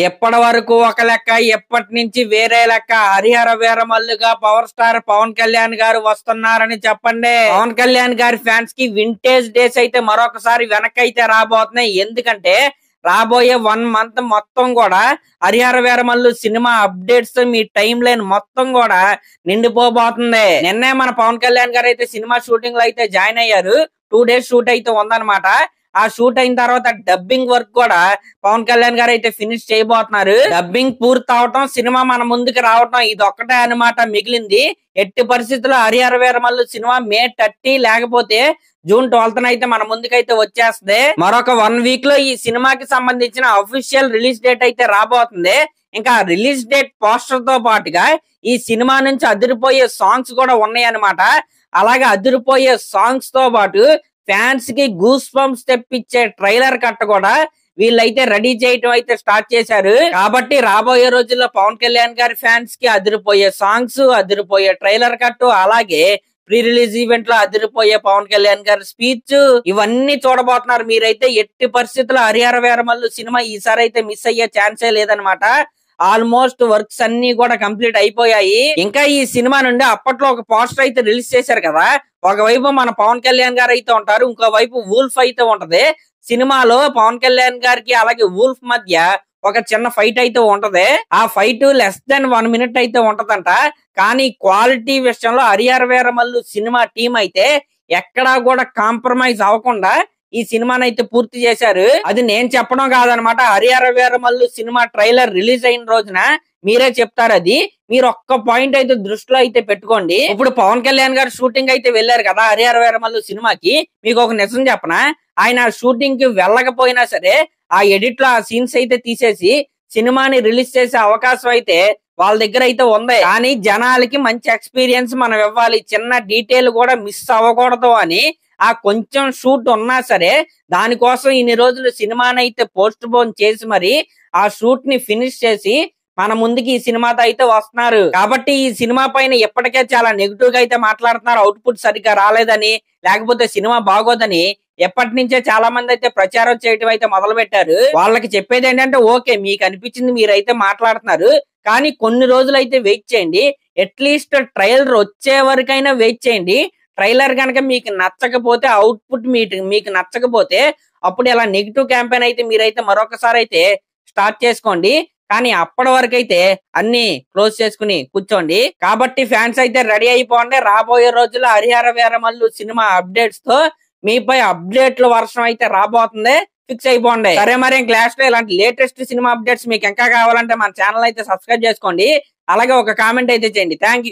ఎప్పటి వరకు ఒక లెక్క, ఎప్పటి నుంచి వేరే లెక్క. హరిహర వీరమల్లుగా పవర్ స్టార్ పవన్ కళ్యాణ్ గారు వస్తున్నారని చెప్పండి. పవన్ కళ్యాణ్ గారి ఫ్యాన్స్ కి వింటేజ్ డేస్ అయితే మరొకసారి వెనకైతే రాబోతున్నాయి. ఎందుకంటే రాబోయే 1 మంత్ మొత్తం కూడా హరిహర వీరమల్లు సినిమా అప్డేట్స్ మీ టైం లైన్ మొత్తం కూడా నిండిపోబోతుంది. నిన్నే మన పవన్ కళ్యాణ్ గారు అయితే సినిమా షూటింగ్ లో అయితే జాయిన్ అయ్యారు. 2 days షూట్ అయితే ఉందన్నమాట. ఆ షూట్ అయిన తర్వాత డబ్బింగ్ వర్క్ కూడా పవన్ కళ్యాణ్ గారు అయితే ఫినిష్ చేయబోతున్నారు. డబ్బింగ్ పూర్తి అవటం, సినిమా మన ముందుకు రావటం, ఇది ఒక్కటే అన్నమాట మిగిలింది. ఎట్టి పరిస్థితుల్లో హరిహర వీరమల్లు సినిమా May 30 లేకపోతే June 12th అయితే మన ముందుకైతే వచ్చేస్తుంది. మరొక 1 week లో ఈ సినిమాకి సంబంధించిన అఫీషియల్ రిలీజ్ డేట్ అయితే రాబోతుంది. ఇంకా రిలీజ్ డేట్ పోస్టర్ తో పాటుగా ఈ సినిమా నుంచి అదిరిపోయే సాంగ్స్ కూడా ఉన్నాయి అన్నమాట. అలాగే అదిరిపోయే సాంగ్స్ తో పాటు ఫ్యాన్స్ కి గూస్ బంప్స్ తెప్పించే ట్రైలర్ కట్ కూడా వీళ్ళైతే రెడీ చేయటం అయితే స్టార్ట్ చేశారు. కాబట్టి రాబోయే రోజుల్లో పవన్ కళ్యాణ్ గారి ఫ్యాన్స్ కి అదిరిపోయే సాంగ్స్, అదిరిపోయే ట్రైలర్ కట్, అలాగే ప్రీ రిలీజ్ ఈవెంట్ లో అదిరిపోయే పవన్ కళ్యాణ్ గారి స్పీచ్, ఇవన్నీ చూడబోతున్నారు మీరైతే. ఎట్టి పరిస్థితుల్లో హరిహర వీరమల్లు సినిమా ఈసారి అయితే మిస్ అయ్యే ఛాన్సే లేదనమాట. ఆల్మోస్ట్ వర్క్స్ అన్ని కూడా కంప్లీట్ అయిపోయాయి. ఇంకా ఈ సినిమా నుండి అప్పట్లో ఒక పోస్టర్ అయితే రిలీజ్ చేశారు కదా. ఒకవైపు మన పవన్ కళ్యాణ్ గారు అయితే ఉంటారు, ఇంకోవైపు వూల్ఫ్ అయితే ఉంటది. సినిమాలో పవన్ కళ్యాణ్ గారికి అలాగే వూల్ఫ్ మధ్య ఒక చిన్న ఫైట్ అయితే ఉంటది. ఆ ఫైట్ less than 1 minute అయితే ఉంటదంట. కానీ క్వాలిటీ విషయంలో హరిహర వీరమల్లు సినిమా టీం అయితే ఎక్కడా కూడా కాంప్రమైజ్ అవ్వకుండా ఈ సినిమాని అయితే పూర్తి చేశారు. అది నేను చెప్పడం కాదనమాట. Harihara Veeramallu cinema trailer release అయిన రోజున మీరే చెప్తారు. అది మీరు ఒక్క పాయింట్ అయితే దృష్టిలో అయితే పెట్టుకోండి. ఇప్పుడు పవన్ కళ్యాణ్ గారు షూటింగ్ అయితే వెళ్ళారు కదా హరిహర వీరమల్లు సినిమాకి. మీకు ఒక నిజం చెప్పనా, ఆయన షూటింగ్ కి వెళ్ళకపోయినా సరే ఆ ఎడిట్ లో ఆ సీన్స్ అయితే తీసేసి సినిమాని రిలీజ్ చేసే అవకాశం అయితే వాళ్ళ దగ్గర అయితే ఉంది. కానీ జనాలకి మంచి ఎక్స్పీరియన్స్ మనం ఇవ్వాలి, చిన్న డీటెయిల్ కూడా మిస్ అవ్వకూడదు అని ఆ కొంచెం షూట్ ఉన్నా సరే దానికోసం ఇన్ని రోజులు సినిమాని అయితే పోస్ట్ పోన్ చేసి మరి ఆ షూట్ ని ఫినిష్ చేసి మన ముందుకి ఈ సినిమాతో అయితే వస్తున్నారు. కాబట్టి ఈ సినిమా పైన ఎప్పటికే చాలా నెగిటివ్ గా అయితే మాట్లాడుతున్నారు. అవుట్పుట్ సరిగ్గా రాలేదని, లేకపోతే సినిమా బాగోదని ఎప్పటి నుంచే చాలా మంది అయితే ప్రచారం చేయడం అయితే మొదలు పెట్టారు. వాళ్ళకి చెప్పేది ఏంటంటే, ఓకే మీకు అనిపించింది మీరైతే మాట్లాడుతున్నారు, కానీ కొన్ని రోజులు అయితే వెయిట్ చేయండి. అట్లీస్ట్ ట్రైలర్ వచ్చే వరకైనా వెయిట్ చేయండి. ట్రైలర్ కనుక మీకు నచ్చకపోతే, అవుట్పుట్ మీకు నచ్చకపోతే అప్పుడు ఇలా నెగిటివ్ క్యాంపెయిన్ అయితే మీరైతే మరొకసారి అయితే స్టార్ట్ చేసుకోండి. కానీ అప్పటి వరకు అయితే అన్ని క్లోజ్ చేసుకుని కూర్చోండి. కాబట్టి ఫ్యాన్స్ అయితే రెడీ అయిపోండి. రాబోయే రోజుల్లో హరిహర వీరమల్లు సినిమా అప్డేట్స్ తో మీపై అప్డేట్ల వర్షం అయితే రాబోతుంది. ఫిక్స్ అయిపోండి. సరే మరి క్లాస్ లో ఇలాంటి లేటెస్ట్ సినిమా అప్డేట్స్ మీకు ఇంకా కావాలంటే మన ఛానల్ అయితే సబ్స్క్రైబ్ చేసుకోండి. అలాగే ఒక కామెంట్ అయితే చేయండి. Thank you.